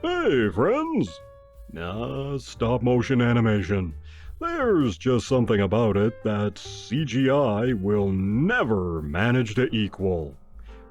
Hey, friends! Stop motion animation. There's just something about it that CGI will never manage to equal.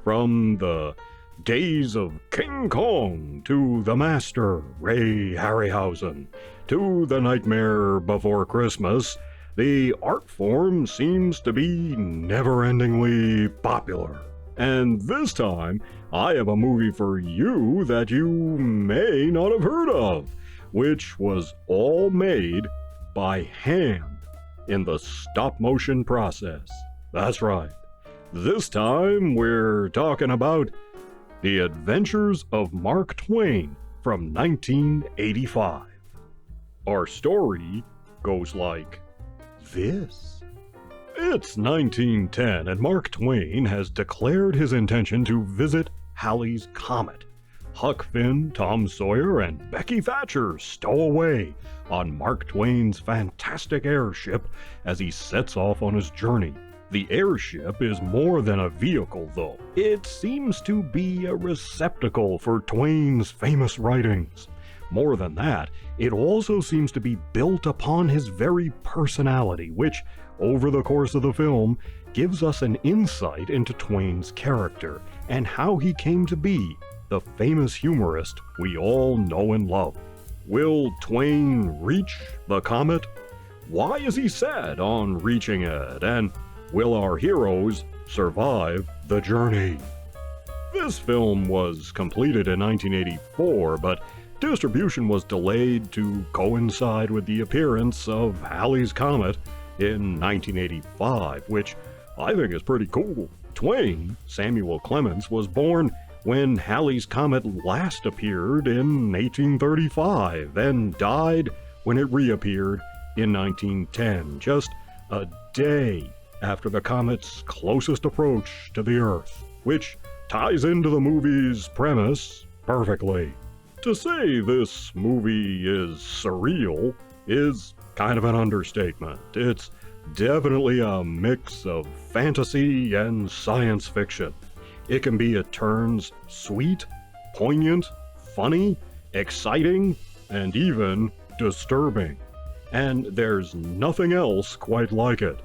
From the days of King Kong to the master, Ray Harryhausen, to The Nightmare Before Christmas, the art form seems to be never-endingly popular. And this time, I have a movie for you that you may not have heard of, which was all made by hand in the stop-motion process. That's right. This time, we're talking about The Adventures of Mark Twain from 1985. Our story goes like this. It's 1910, and Mark Twain has declared his intention to visit Halley's Comet. Huck Finn, Tom Sawyer, and Becky Thatcher stow away on Mark Twain's fantastic airship as he sets off on his journey. The airship is more than a vehicle, though. It seems to be a receptacle for Twain's famous writings. More than that, it also seems to be built upon his very personality, which, over the course of the film, gives us an insight into Twain's character and how he came to be the famous humorist we all know and love. Will Twain reach the comet? Why is he set on reaching it? And will our heroes survive the journey? This film was completed in 1984, but distribution was delayed to coincide with the appearance of Halley's Comet in 1985, which I think is pretty cool. Twain, Samuel Clemens, was born when Halley's Comet last appeared in 1835 and died when it reappeared in 1910, just a day after the comet's closest approach to the Earth, which ties into the movie's premise perfectly. To say this movie is surreal is kind of an understatement. It's definitely a mix of fantasy and science fiction. It can be at turns sweet, poignant, funny, exciting, and even disturbing. And there's nothing else quite like it.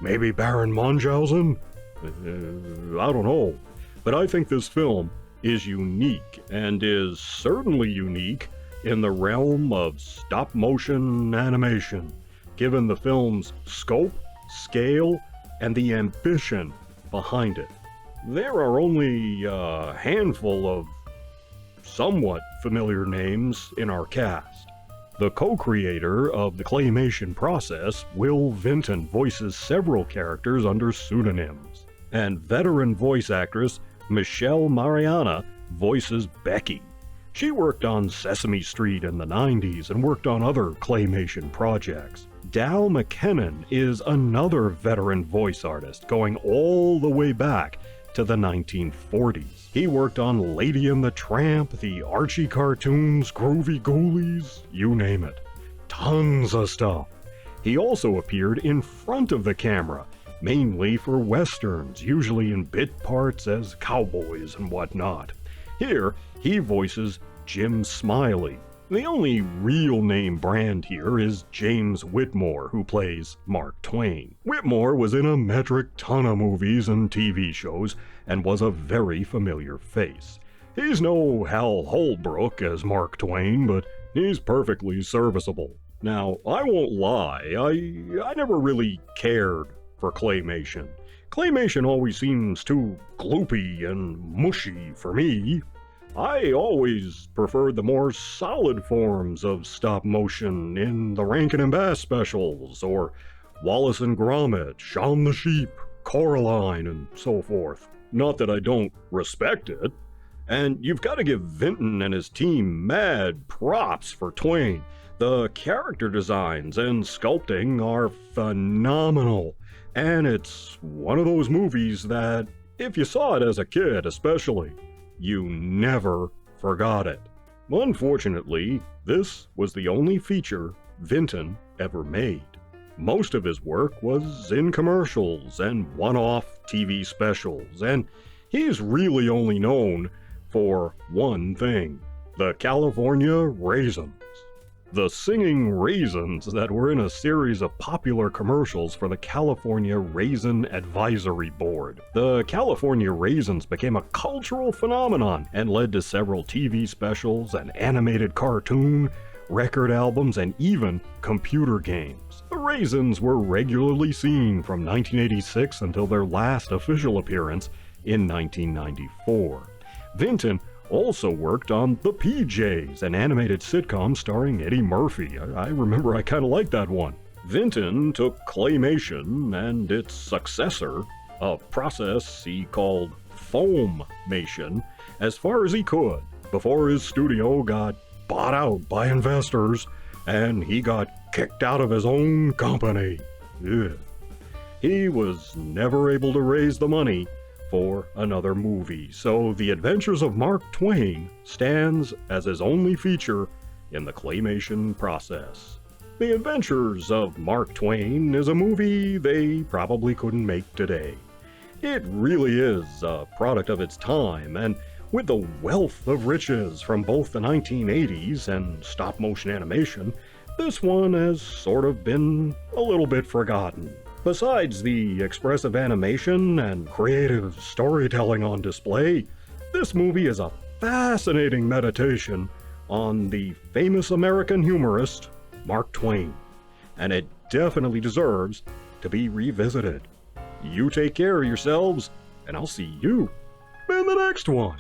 Maybe Baron Munchausen? I don't know. But I think this film is unique, and is certainly unique in the realm of stop-motion animation, given the film's scope, scale, and the ambition behind it. There are only a handful of somewhat familiar names in our cast. The co-creator of the Claymation process, Will Vinton, voices several characters under pseudonyms, and veteran voice actress Michelle Mariana voices Becky. She worked on Sesame Street in the 90s and worked on other Claymation projects. Dal McKennon is another veteran voice artist, going all the way back to the 1940s. He worked on Lady and the Tramp, the Archie cartoons, Groovy Ghoulies, you name it. Tons of stuff. He also appeared in front of the camera, mainly for westerns, usually in bit parts as cowboys and whatnot. Here, he voices Jim Smiley. The only real name brand here is James Whitmore, who plays Mark Twain. Whitmore was in a metric ton of movies and TV shows, and was a very familiar face. He's no Hal Holbrook as Mark Twain, but he's perfectly serviceable. Now, I won't lie, I never really cared for Claymation. Claymation always seems too gloopy and mushy for me. I always preferred the more solid forms of stop motion in the Rankin and Bass specials, or Wallace and Gromit, Shaun the Sheep, Coraline, and so forth. Not that I don't respect it. And you've got to give Vinton and his team mad props for Twain. The character designs and sculpting are phenomenal. And it's one of those movies that, if you saw it as a kid especially, you never forgot it. Unfortunately, this was the only feature Vinton ever made. Most of his work was in commercials and one-off TV specials, and he's really only known for one thing: The California Raisins. The singing raisins that were in a series of popular commercials for the California Raisin Advisory Board. The California Raisins became a cultural phenomenon and led to several TV specials, an animated cartoon, record albums, and even computer games. The Raisins were regularly seen from 1986 until their last official appearance in 1994. Vinton also worked on The PJs, an animated sitcom starring Eddie Murphy. I remember I kind of liked that one. Vinton took Claymation and its successor, a process he called Foamation, as far as he could before his studio got bought out by investors and he got kicked out of his own company. Ugh. He was never able to raise the money for another movie, so The Adventures of Mark Twain stands as his only feature in the Claymation process. The Adventures of Mark Twain is a movie they probably couldn't make today. It really is a product of its time, and with the wealth of riches from both the 1980s and stop-motion animation, this one has sort of been a little bit forgotten. Besides the expressive animation and creative storytelling on display, this movie is a fascinating meditation on the famous American humorist Mark Twain, and it definitely deserves to be revisited. You take care of yourselves, and I'll see you in the next one.